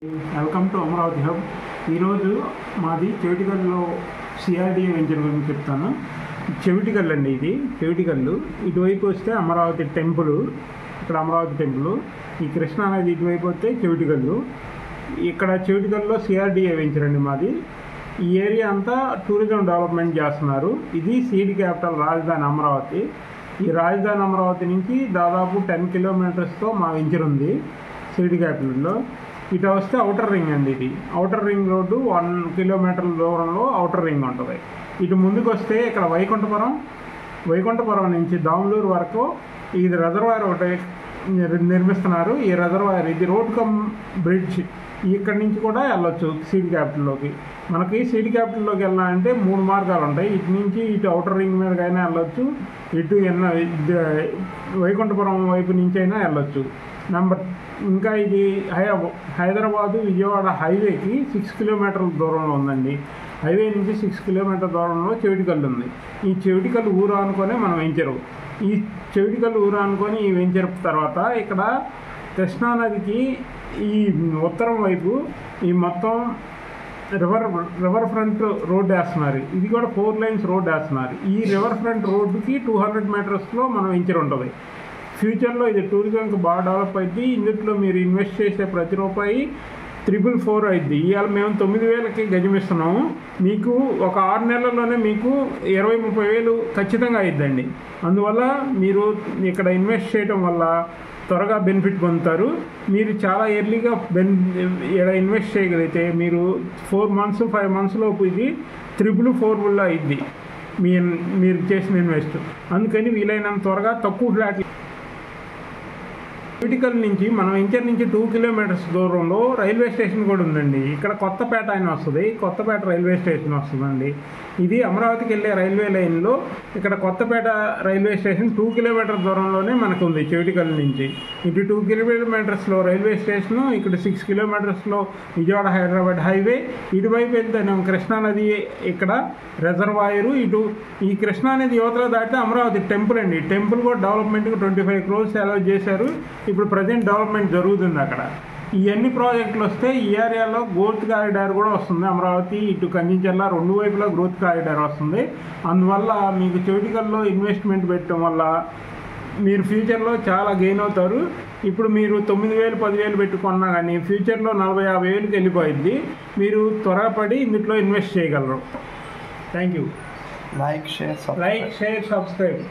Welcome to Amaravati hub. ఈరోజు మాది చెవిటికల్లో CRDA venture గురించి చెప్తాను. చెవిటికల్లు అండి, ఇది చెవిటికల్లు. ఇటువైపు వస్తే అమరావతి టెంపుల్, ఇక్కడ అమరావతి టెంపుల్. ఈ కృష్ణా నది ఇటువైపు వస్తే చెవిటికల్లు. ఇక్కడ చెవిటికల్లో సిఆర్డిఏ వెంచర్ అండి మాది. ఈ ఏరియా అంతా టూరిజం డెవలప్మెంట్ చేస్తున్నారు. ఇది సీడ్ క్యాపిటల్ రాజధాని అమరావతి. ఈ రాజధాని అమరావతి నుంచి దాదాపు 10 కిలోమీటర్స్తో మా వెంచర్ ఉంది సీడ్ క్యాపిటల్లో. ఇటు వస్తే ఔటర్ రింగ్ అండి, ఇది ఔటర్ రింగ్ రోడ్డు 1 కిలోమీటర్ల దూరంలో ఔటర్ రింగ్ ఉంటుంది. ఇటు ముందుకు వస్తే ఇక్కడ వైకుంఠపురం నుంచి దాములూరు వరకు ఇది రిజర్వాయర్ ఒకటి నిర్మిస్తున్నారు. ఈ రిజర్వాయర్ ఇది రోడ్ కమ్ బ్రిడ్జ్. ఇక్కడి నుంచి కూడా వెళ్ళొచ్చు సీడ్ క్యాపిటల్లోకి. మనకి సీడ్ క్యాపిటల్లోకి వెళ్ళాలంటే 3 మార్గాలు ఉంటాయి. ఇటు నుంచి ఇటు ఔటర్ రింగ్ మీదకైనా వెళ్ళొచ్చు, ఇటు వైకుంఠపురం వైపు నుంచి అయినా వెళ్ళొచ్చు. ఇంకా ఇది హైదరాబాదు విజయవాడ హైవేకి 6 కిలోమీటర్ల దూరంలో ఉందండి. హైవే నుంచి 6 కిలోమీటర్ల దూరంలో చెవిటికల్లు ఉంది. ఈ చెవిటికల్లు ఊరు అనుకొని మనం వెంచరు. ఈ చెవిటికల్లు ఊరు అనుకొని ఈ వెంచర్ తర్వాత ఇక్కడ కృష్ణానదికి ఈ ఉత్తరం వైపు ఈ మొత్తం రివర్ ఫ్రంట్ రోడ్ వేస్తున్నారు. ఇది కూడా 4 లైన్స్ రోడ్ వేస్తున్నారు. ఈ రివర్ ఫ్రంట్ రోడ్డుకి 200 మీటర్స్లో మనం వెంచర్ ఉంటుంది. ఫ్యూచర్లో ఇది టూరిజంకి బాగా డెవలప్ అయింది. ఇందులో మీరు ఇన్వెస్ట్ చేసే ప్రతి రూపాయి 444 అయింది. ఇవాళ మేము 9,000కి గజం ఇస్తున్నాము. మీకు ఒక 6 నెలల్లోనే మీకు 20-30 వేలు ఖచ్చితంగా అయిద్దండి. అందువల్ల మీరు ఇక్కడ ఇన్వెస్ట్ చేయడం వల్ల త్వరగా బెనిఫిట్ పొందుతారు. మీరు చాలా ఎర్లీగా ఇక్కడ ఇన్వెస్ట్ చేయగలిగితే మీరు 4 మంత్స్ 5 మంత్స్ లోపు ఇది 444 అయింది మీరు చేసిన ఇన్వెస్ట్. అందుకని వీలైనంత త్వరగా తక్కువ ఫ్లాట్. చెవిటికల్ నుంచి మనం వెంచర్ నుంచి 2 కిలోమీటర్స్ దూరంలో రైల్వే స్టేషన్ కూడా ఉందండి. ఇక్కడ కొత్తపేట అని వస్తుంది, కొత్తపేట రైల్వే స్టేషన్ వస్తుందండి. ఇది అమరావతికి వెళ్ళే రైల్వే లైన్లో ఇక్కడ కొత్తపేట రైల్వే స్టేషన్ 2 కిలోమీటర్ దూరంలోనే మనకు ఉంది చెవిటికల్ నుంచి. ఇటు 2 కిలోమీటర్స్లో రైల్వే స్టేషను, ఇక్కడ 6 కిలోమీటర్స్లో విజయవాడ హైదరాబాద్ హైవే. ఇటువైపు వెళ్తే కృష్ణానది ఇక్కడ రిజర్వాయరు. ఇటు ఈ కృష్ణానది యువతలో దాటితే అమరావతి టెంపుల్ అండి. టెంపుల్ కూడా డెవలప్మెంట్కి 25 crores అలౌట్ చేశారు. ఇప్పుడు ప్రజెంట్ డెవలప్మెంట్ జరుగుతుంది అక్కడ. ఇవన్నీ ప్రాజెక్టులు వస్తే ఈ ఏరియాలో గ్రోత్ కారిడార్ కూడా వస్తుంది. అమరావతి ఇటు కంచిచర్ల 2 వైపులా గ్రోత్ కారిడార్ వస్తుంది. అందువల్ల మీకు చెవిటికల్లో ఇన్వెస్ట్మెంట్ పెట్టడం వల్ల మీరు ఫ్యూచర్లో చాలా గెయిన్ అవుతారు. ఇప్పుడు మీరు 9,000 10,000 పెట్టుకున్నా కానీ ఫ్యూచర్లో 40-50 వేలకు వెళ్ళిపోయింది. మీరు త్వరపడి ఇందులో ఇన్వెస్ట్ చేయగలరు. Thank you. Like share subscribe.